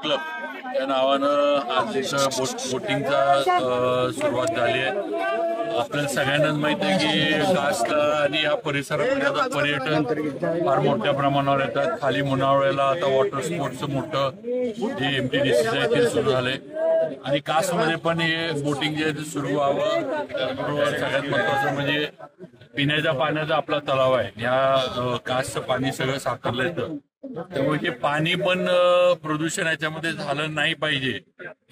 Club या नावानं आज बोटिंगचा सुरुवात झाली आहे। आपल्याला सगळ्यांनाच माहिती आहे की कासला आणि या परिसरामध्ये आता पर्यटन फार मोठ्या प्रमाणावर येतात। खाली मुनावळ्याला आता वॉटर स्पोर्ट्सचं मोठं जे MTDC आहे ते सुरू झाले आणि कासमध्ये पण हे बोटिंग जे आहे ते सुरू व्हावं। त्याबरोबर सगळ्यात महत्त्वाचं म्हणजे पिण्याच्या पाण्याचा आपला तलाव आहे, या कासचं पाणी सगळं साकारलं येतं, त्यामुळे हे पाणी पण प्रदूषण याच्यामध्ये झालं नाही पाहिजे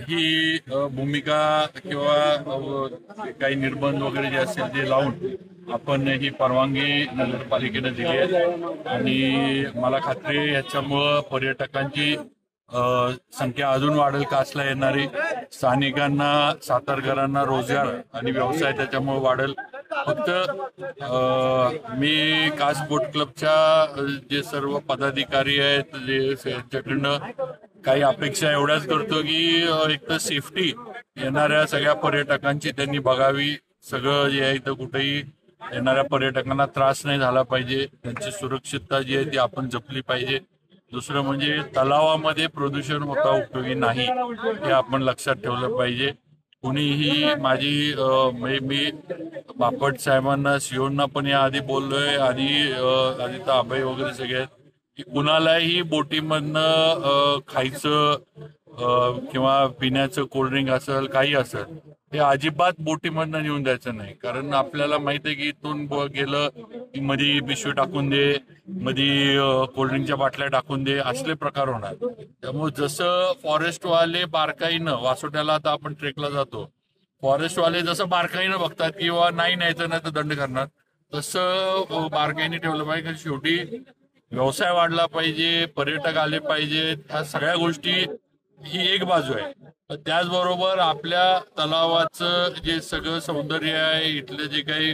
ही भूमिका किंवा काही निर्बंध वगैरे जे असेल ते लावून आपण ही परवानगी नगरपालिकेने दिली आहे आणि मला खात्री आहे याच्यामुळं पर्यटकांची संख्या अजून वाढेल। कासला येणारी स्थानिकांना सातारकरांना रोजगार आणि व्यवसाय त्याच्यामुळे वाढेल। फक्त मी कास बोट क्लबच्या जे सर्व पदाधिकारी आहेत त्यांच्याकडनं काही अपेक्षा एवढ्याच करतो की एक तर सेफ्टी येणाऱ्या सगळ्या पर्यटकांची त्यांनी बघावी। सगळं जे आहे इथं कुठेही येणाऱ्या पर्यटकांना त्रास नाही झाला पाहिजे, त्यांची सुरक्षितता जी आहे ती आपण जपली पाहिजे। दुसरं म्हणजे तलावामध्ये प्रदूषण होता उपयोगी नाही हे आपण लक्षात ठेवलं पाहिजे। कुणीही माझी मी बापट साहेबांना सीओना पण याआधी बोललोय आणि आदित्य अभय वगैरे सगळे आहेत की कुणालाही बोटीमधनं खायचं किंवा पिण्याचं कोल्ड्रिंक असेल काही असेल ते अजिबात बोटीमधनं नेऊन द्यायचं नाही, कारण आपल्याला माहिती आहे की इथून गेलं की मध्ये पिशवी टाकून दे, मध्ये कोल्ड्रिंकच्या बाटल्या टाकून दे, असले प्रकार होणार। त्यामुळे जसं फॉरेस्टवाले बारकाईनं वासोट्याला आता आपण ट्रेकला जातो, फॉरेस्टवाले जसं बारकाईनं बघतात किंवा नाही न्यायचं नाही तर दंड करणार, तसं बारकाईने ठेवलं पाहिजे। कारण शेवटी व्यवसाय वाढला पाहिजे, पर्यटक आले पाहिजेत, ह्या सगळ्या गोष्टी ही एक बाजू आहे। त्याचबरोबर आपल्या तलावाचं जे सगळं सौंदर्य आहे, इथले जे काही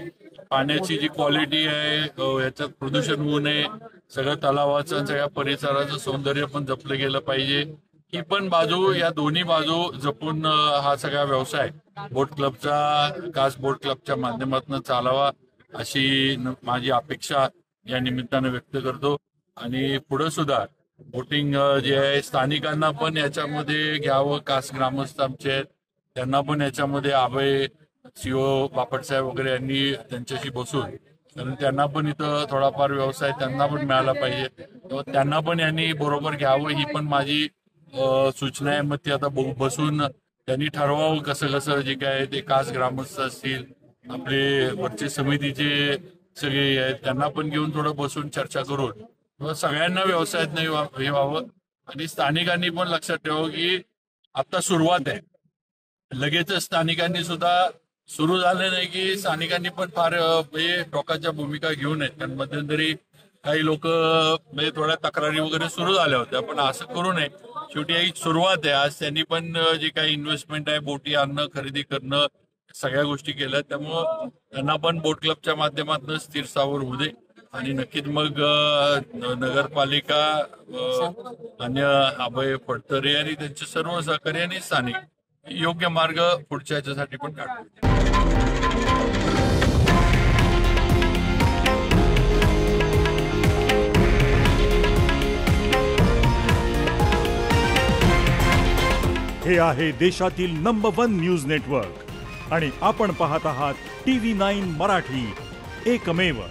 पाण्याची जी क्वालिटी आहे, याच्यात प्रदूषण होऊ नये, सगळं तलावाचं सगळ्या परिसराचं सौंदर्य पण जपलं गेलं पाहिजे। ही पण बाजू, या दोन्ही बाजू जपून हा सगळा व्यवसाय बोट क्लबचा कास बोट क्लबच्या माध्यमातून चालावा अशी माझी अपेक्षा या निमित्तानं व्यक्त करतो। आणि पुढे सुद्धा बोटिंग जे आहे स्थानिकांना पण याच्यामध्ये घ्यावं, कास ग्रामस्थ आमचे आहेत त्यांना पण याच्यामध्ये अभय सीओ बापटसाहेब वगैरे यांनी त्यांच्याशी बसून, कारण त्यांना पण इथं थोडाफार व्यवसाय त्यांना पण मिळाला पाहिजे, त्यांना पण यांनी बरोबर घ्यावं ही पण माझी सूचना आहे। मग ती आता बसून त्यांनी ठरवावं कसं कसं जे काय ते कास ग्रामस्थ असतील, आपले वरचे समितीचे सगळे आहेत त्यांना पण घेऊन थोडं बसून चर्चा करून सगळ्यांना व्यवसायात नाही हे व्हावं। आणि स्थानिकांनी पण लक्षात ठेवावं की आता सुरुवात आहे, लगेच स्थानिकांनी सुद्धा सुरू झाले नाही की स्थानिकांनी पण फार टोकाच्या भूमिका घेऊ नयेत, कारण मध्यंतरी काही लोक थोड्या तक्रारी वगैरे सुरू झाल्या होत्या, पण असं करू नये। शेवटी एक सुरुवात आहे, आज त्यांनी पण जे काही इन्व्हेस्टमेंट आहे बोटी आणणं खरेदी करणं सगळ्या गोष्टी केल्या, त्यामुळं त्यांना पण बोट क्लबच्या माध्यमातून स्थिर स्थावर होऊ दे आणि नक्कीच मग नगरपालिका अन्य अभय फडतरे आणि त्यांचे सर्व सहकारी आणि स्थानिक योग्य मार्ग पुढच्या याच्यासाठी पण काढतो। हे आहे देशातील नंबर 1 न्यूज नेटवर्क आणि आपण पाहत आहात TV9 मराठी, एकमेव।